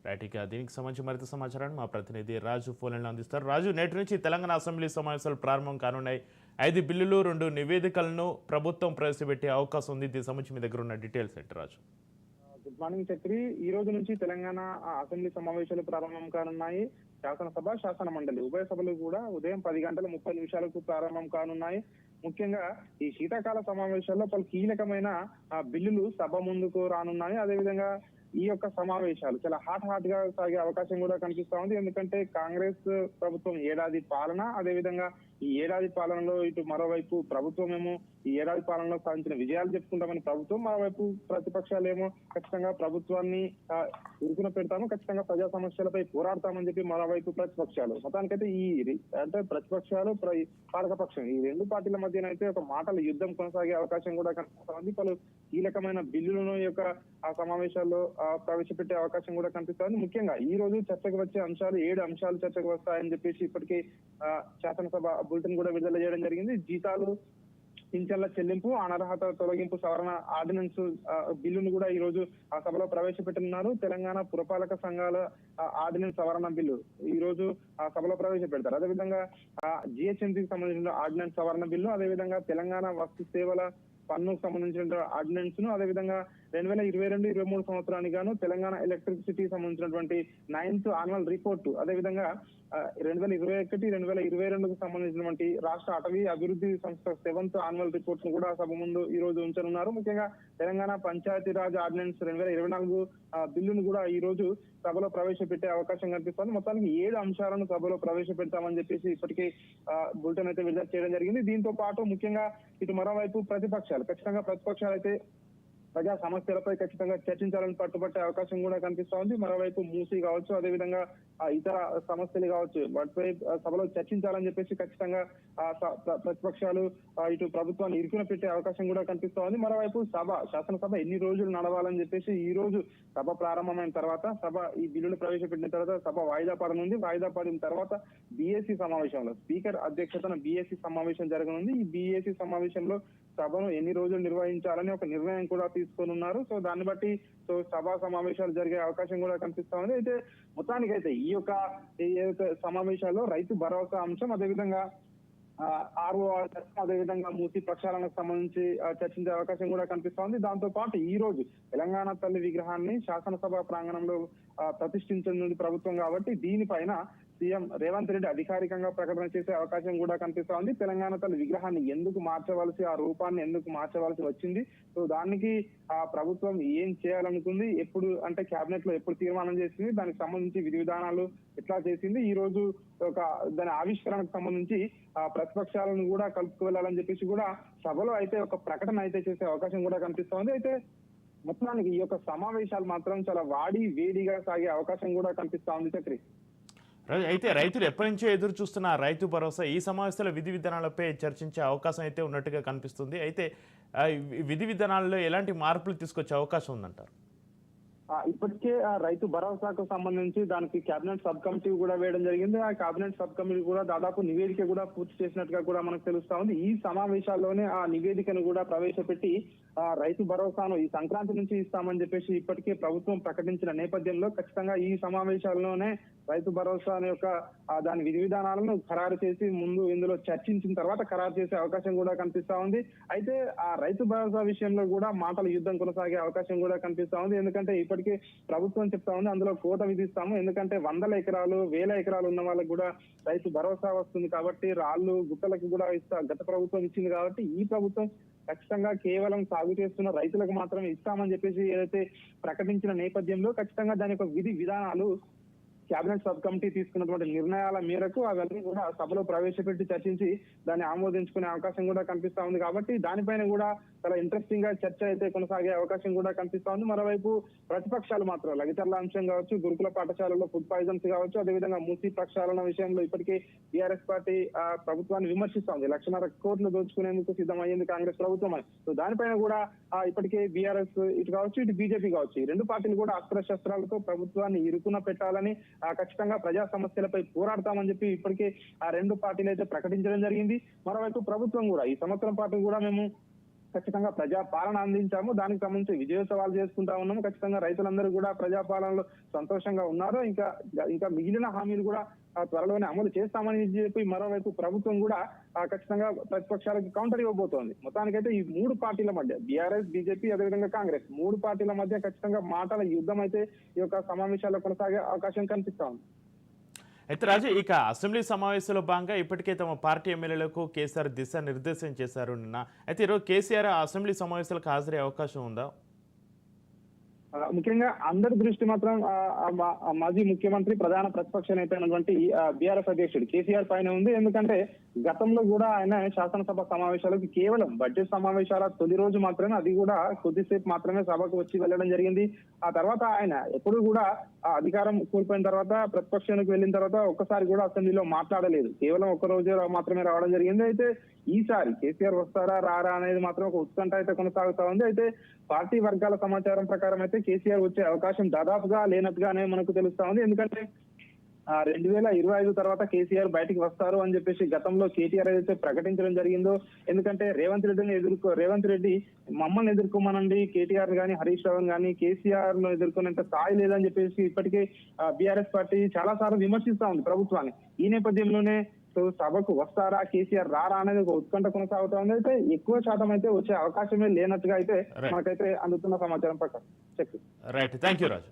Right. ఇక దీనికి సంబంధించి మరింత సమాచారాన్ని మా ప్రతినిధి రాజు ఫోన్లో అందిస్తారు. రాజు, నేటి నుంచి తెలంగాణ అసెంబ్లీ సమావేశాలు ప్రారంభం కానున్నాయి. 5 బిల్లులు 2 నివేదికలను ప్రభుత్వం ప్రవేశపెట్టే అవకాశం ఉంది. దీనికి సంబంధించి మీ దగ్గర ఉన్న డీటెయిల్స్ ఏంటి రాజు? Good morning Chakri. ఈ రోజు నుంచి తెలంగాణ అసెంబ్లీ సమావేశాలు ప్రారంభం కానున్నాయి. శాసనసభ, శాసన మండలి ఉభయ సభలు కూడా ఉదయం 10:30 ప్రారంభం కానున్నాయి. ముఖ్యంగా ఈ శీతాకాల సమావేశాల్లో పలు కీలకమైన బిల్లులు సభ ముందుకు రానున్నాయి. అదేవిధంగా ఈ యొక్క సమావేశాలు చాలా హాట్ గా సాగే అవకాశం కూడా కనిపిస్తా ఉంది. ఎందుకంటే కాంగ్రెస్ ప్రభుత్వం ఏడాది పాలన, అదేవిధంగా ఈ ఏడాది పాలనలో ఇటు మరోవైపు ప్రభుత్వం ఏమో ఈ ఏడాది పాలనలో సాధించిన విజయాలు చెప్పుకుంటామని ప్రభుత్వం, మరోవైపు ప్రతిపక్షాలు ఏమో ఖచ్చితంగా ప్రభుత్వాన్ని ఉరుకున పెడతాము, ఖచ్చితంగా ప్రజా సమస్యలపై పోరాడతామని చెప్పి మరోవైపు ప్రతిపక్షాలు. మొత్తానికైతే అంటే ప్రతిపక్షాలు పాలకపక్షం ఈ రెండు పార్టీల మధ్యనైతే ఒక మాటల యుద్ధం కొనసాగే అవకాశం కూడా కనిపిస్తా ఉంది. పలు కీలకమైన బిల్లులను యొక్క ఆ సమావేశాల్లో ప్రవేశపెట్టే అవకాశం కూడా కనిపిస్తోంది. ముఖ్యంగా ఈ రోజు చర్చకు వచ్చే అంశాలు 7 అంశాలు చర్చకు వస్తాయని చెప్పేసి ఇప్పటికే శాసనసభ బులెటిన్ కూడా విడుదల చేయడం జరిగింది. జీతాలు, పింఛన్ల చెల్లింపు, అనర్హత తొలగింపు సవరణ ఆర్డినెన్స్ బిల్లును కూడా ఈ రోజు ఆ సభలో ప్రవేశపెట్టనున్నారు. తెలంగాణ పురపాలక సంఘాల ఆర్డినెన్స్ సవరణ బిల్లు ఈ రోజు ఆ సభలో ప్రవేశపెడతారు. అదేవిధంగా జిహెచ్ఎంసీకి సంబంధించిన ఆర్డినెన్స్ సవరణ బిల్లు, అదేవిధంగా తెలంగాణ వస్తు సేవల పన్నుకు సంబంధించిన ఆర్డినెన్స్ ను, అదేవిధంగా 2022-23 సంవత్సరానికి గాను తెలంగాణ ఎలక్ట్రిసిటీ సంబంధించినటువంటి 9th యాన్యువల్ రిపోర్టు, అదేవిధంగా 2021-2022కు సంబంధించినటువంటి రాష్ట్ర అటవీ అభివృద్ధి సంస్థ 7th యాన్యువల్ రిపోర్ట్ ను కూడా సభ ముందు ఈ రోజు ఉంచనున్నారు. ముఖ్యంగా తెలంగాణ పంచాయతీరాజ్ ఆర్డినెన్స్ 2024 బిల్లును కూడా ఈ రోజు సభలో ప్రవేశపెట్టే అవకాశం కనిపిస్తోంది. మొత్తానికి 7 అంశాలను సభలో ప్రవేశపెడతామని చెప్పేసి ఇప్పటికే బులెటిన్ అయితే విడుదల చేయడం జరిగింది. దీంతో పాటు ముఖ్యంగా ఇటు మరోవైపు ఖచ్చితంగా ప్రతిపక్షాలు అయితే ప్రజా సమస్యలపై ఖచ్చితంగా చర్చించాలని పట్టుబట్టే అవకాశం కూడా కనిపిస్తా ఉంది. మరోవైపు మూసీ కావచ్చు, అదేవిధంగా ఇతర సమస్యలు కావచ్చు, వాటిపై సభలో చర్చించాలని చెప్పేసి ఖచ్చితంగా ప్రతిపక్షాలు ఇటు ప్రభుత్వాన్ని ఇరుకున పెట్టే అవకాశం కూడా కనిపిస్తా ఉంది. మరోవైపు శాసనసభ ఎన్ని రోజులు నడవాలని చెప్పేసి ఈ రోజు సభ ప్రారంభమైన తర్వాత ఈ బిల్లును ప్రవేశపెట్టిన తర్వాత సభ వాయిదా పడనుంది. వాయిదా పడిన తర్వాత బీఏసీ సమావేశంలో స్పీకర్ అధ్యక్షతన బీఏసీ సమావేశం జరగనుంది. ఈ బీఏసీ సమావేశంలో సభను ఎన్ని రోజులు నిర్వహించాలని ఒక నిర్ణయం కూడా తీసుకొనున్నారు. సో దాన్ని బట్టి సభా సమావేశాలు జరిగే అవకాశం కూడా కనిపిస్తా ఉంది. అయితే మొత్తానికైతే ఈ యొక్క సమావేశాల్లో రైతు భరోసా అంశం, అదేవిధంగా ROR చట్టం, అదేవిధంగా మూసీ ప్రక్షాళనకు సంబంధించి చర్చించే అవకాశం కూడా కనిపిస్తా ఉంది. దాంతో పాటు ఈ రోజు తెలంగాణ తల్లి విగ్రహాన్ని శాసనసభ ప్రాంగణంలో ప్రతిష్ఠించనుంది ప్రభుత్వం కాబట్టి దీనిపైన సీఎం రేవంత్ రెడ్డి అధికారికంగా ప్రకటన చేసే అవకాశం కూడా కనిపిస్తా ఉంది. తెలంగాణ తల్లి విగ్రహాన్ని ఎందుకు మార్చవలసి, ఆ రూపాన్ని ఎందుకు మార్చవలసి వచ్చింది, సో దానికి ఆ ప్రభుత్వం ఏం చేయాలనుకుంది, ఎప్పుడు అంటే కేబినెట్ లో ఎప్పుడు తీర్మానం చేసింది, దానికి సంబంధించి విధి విధానాలు ఎట్లా చేసింది, ఈ రోజు దాని ఆవిష్కరణకు సంబంధించి ప్రతిపక్షాలను కూడా కలుపుకు వెళ్ళాలని చెప్పేసి కూడా సభలో అయితే ఒక ప్రకటన అయితే చేసే అవకాశం కూడా కనిపిస్తా ఉంది. అయితే మొత్తానికి ఈ యొక్క సమావేశాలు మాత్రం చాలా వేడిగా సాగే అవకాశం కూడా కనిపిస్తా ఉంది చక్రి. అయితే రైతులు ఎప్పటి నుంచో ఎదురు చూస్తున్న రైతు భరోసా ఈ సమావేశాల విధి విధానాలపై చర్చించే అవకాశం అయితే ఉన్నట్టుగా కనిపిస్తుంది. అయితే విధి విధానాల్లో ఎలాంటి మార్పులు తీసుకొచ్చే అవకాశం ఉందంటారు? ఇప్పటికే రైతు భరోసాకు సంబంధించి దానికి కేబినెట్ సబ్ కమిటీ కూడా వేయడం జరిగింది. ఆ కేబినెట్ సబ్ కమిటీ కూడా దాదాపు నివేదిక కూడా పూర్తి చేసినట్టుగా కూడా మనకు తెలుస్తా ఉంది. ఈ సమావేశాల్లోనే ఆ నివేదికను కూడా ప్రవేశపెట్టి రైతు భరోసాను ఈ సంక్రాంతి నుంచి ఇస్తామని చెప్పేసి ఇప్పటికే ప్రభుత్వం ప్రకటించిన నేపథ్యంలో ఖచ్చితంగా ఈ సమావేశాల్లోనే రైతు భరోసా యొక్క దాని విధి విధానాలను ఖరారు చేసి ముందు ఇందులో చర్చించిన తర్వాత ఖరారు చేసే అవకాశం కూడా కనిపిస్తా ఉంది. అయితే ఆ రైతు భరోసా విషయంలో కూడా మాటల యుద్ధం కొనసాగే అవకాశం కూడా కనిపిస్తా ఉంది. ఎందుకంటే ఇప్పటికే ప్రభుత్వం చెప్తా ఉంది అందులో కోట విధిస్తాము, ఎందుకంటే 100 ఎకరాలు 1000 ఎకరాలు ఉన్న వాళ్ళకి కూడా రైతు భరోసా వస్తుంది కాబట్టి, రాళ్ళు గుట్టలకు కూడా గత ప్రభుత్వం ఇచ్చింది కాబట్టి ఈ ప్రభుత్వం ఖచ్చితంగా కేవలం సాగు చేస్తున్న రైతులకు మాత్రమే ఇస్తామని చెప్పేసి ఏదైతే ప్రకటించిన నేపథ్యంలో ఖచ్చితంగా దాని యొక్క విధి విధానాలు కేబినెట్ సబ్ కమిటీ తీసుకున్నటువంటి నిర్ణయాల మేరకు అవన్నీ కూడా సభలో ప్రవేశపెట్టి చర్చించి దాన్ని ఆమోదించుకునే అవకాశం కూడా కనిపిస్తా ఉంది. కాబట్టి దానిపైన కూడా చాలా ఇంట్రెస్టింగ్ గా చర్చ అయితే కొనసాగే అవకాశం కూడా కనిపిస్తా ఉంది. మరోవైపు ప్రతిపక్షాలు మాత్రం లగితర్ల అంశం కావచ్చు, గురుకుల పాఠశాలలో ఫుడ్ పాయిజన్స్ కావచ్చు, అదేవిధంగా మూసీ ప్రక్షాళన విషయంలో ఇప్పటికే టీఆర్ఎస్ పార్టీ ప్రభుత్వాన్ని విమర్శిస్తా ఉంది. 1,00,000 కోట్లు దోచుకునేందుకు సిద్ధమయ్యింది కాంగ్రెస్ ప్రభుత్వం అని. సో దానిపైన కూడా ఇప్పటికే బీఆర్ఎస్ ఇటు కావచ్చు, ఇటు బీజేపీ కావచ్చు, ఈ రెండు పార్టీలు కూడా అస్త్రశస్త్రాలతో ప్రభుత్వాన్ని ఇరుకున పెట్టాలని, ఖచ్చితంగా ప్రజా సమస్యలపై పోరాడతామని చెప్పి ఇప్పటికే ఆ రెండు పార్టీలు అయితే ప్రకటించడం జరిగింది. మరోవైపు ప్రభుత్వం కూడా ఈ సంవత్సరం పాటు కూడా మేము ఖచ్చితంగా ప్రజా పాలన అందించాము, దానికి సంబంధించి విజయోత్సవాలు చేసుకుంటా ఉన్నాము. ఖచ్చితంగా రైతులందరూ కూడా ప్రజాపాలనలో సంతోషంగా ఉన్నారు. ఇంకా మిగిలిన హామీలు కూడా త్వరలోనే అమలు చేస్తామని చెప్పి మరోవైపు ప్రభుత్వం కూడా ఖచ్చితంగా ప్రతిపక్షాలకు కౌంటర్ ఇవ్వబోతోంది. మొత్తానికైతే ఈ మూడు పార్టీల మధ్య బీఆర్ఎస్, బీజేపీ, అదేవిధంగా కాంగ్రెస్ మూడు పార్టీల మధ్య ఖచ్చితంగా మాటల యుద్ధం అయితే ఈ యొక్క సమావేశాల్లో కొనసాగే అవకాశం కనిపిస్తా ఉంది. అయితే రాజు, ఇక అసెంబ్లీ సమావేశంలో భాగంగా ఇప్పటికే తమ పార్టీ ఎమ్మెల్యేలకు కేసీఆర్ దిశానిర్దేశం చేశారు నిన్న. అయితే ఈరోజు కేసీఆర్ అసెంబ్లీ సమావేశాలకు హాజరయ్యే అవకాశం ఉందా? ముఖ్యంగా అందరి దృష్టి మాత్రం మాజీ ముఖ్యమంత్రి ప్రధాన ప్రతిపక్ష నేత అయినటువంటి బీఆర్ఎస్ అధ్యక్షుడు కేసీఆర్ పైన ఉంది. ఎందుకంటే గతంలో కూడా ఆయన శాసనసభ సమావేశాలకు కేవలం బడ్జెట్ సమావేశాల తొలి రోజు మాత్రమే, అది కూడా కొద్దిసేపు మాత్రమే సభకు వచ్చి వెళ్ళడం జరిగింది. ఆ తర్వాత ఆయన ఎప్పుడు కూడా అధికారం కోల్పోయిన తర్వాత ప్రతిపక్షానికి వెళ్ళిన తర్వాత ఒక్కసారి కూడా అసెంబ్లీలో మాట్లాడలేదు. కేవలం ఒక రోజు మాత్రమే రావడం జరిగింది. అయితే ఈసారి కేసీఆర్ వస్తారా రారా అనేది మాత్రం ఒక ఉత్కంఠ అయితే కొనసాగుతా ఉంది. అయితే పార్టీ వర్గాల సమాచారం ప్రకారం అయితే కేసీఆర్ వచ్చే అవకాశం దాదాపుగా లేనట్టుగానే మనకు తెలుస్తా ఉంది. ఎందుకంటే 2025 తర్వాత కేసీఆర్ బయటికి వస్తారు అని చెప్పేసి గతంలో కేటీఆర్ ఏదైతే ప్రకటించడం జరిగిందో, ఎందుకంటే రేవంత్ రెడ్డి మమ్మల్ని ఎదుర్కోమనండి, కేటీఆర్ గానీ హరీష్ రావు గానీ కేసీఆర్ ను ఎదుర్కొనేంత స్థాయి లేదని చెప్పేసి ఇప్పటికే బీఆర్ఎస్ పార్టీ చాలా సార్లు విమర్శిస్తా ఉంది ప్రభుత్వాన్ని. ఈ నేపథ్యంలోనే సభకు వస్తారా కేసీఆర్ రారా అనేది ఒక ఉత్కంఠ కొనసాగుతా ఉంది. అయితే ఎక్కువ శాతం అయితే వచ్చే అవకాశమే లేనట్టుగా అయితే మనకైతే అందుతున్న సమాచారం ప్రకారం. Right, thank you Raju.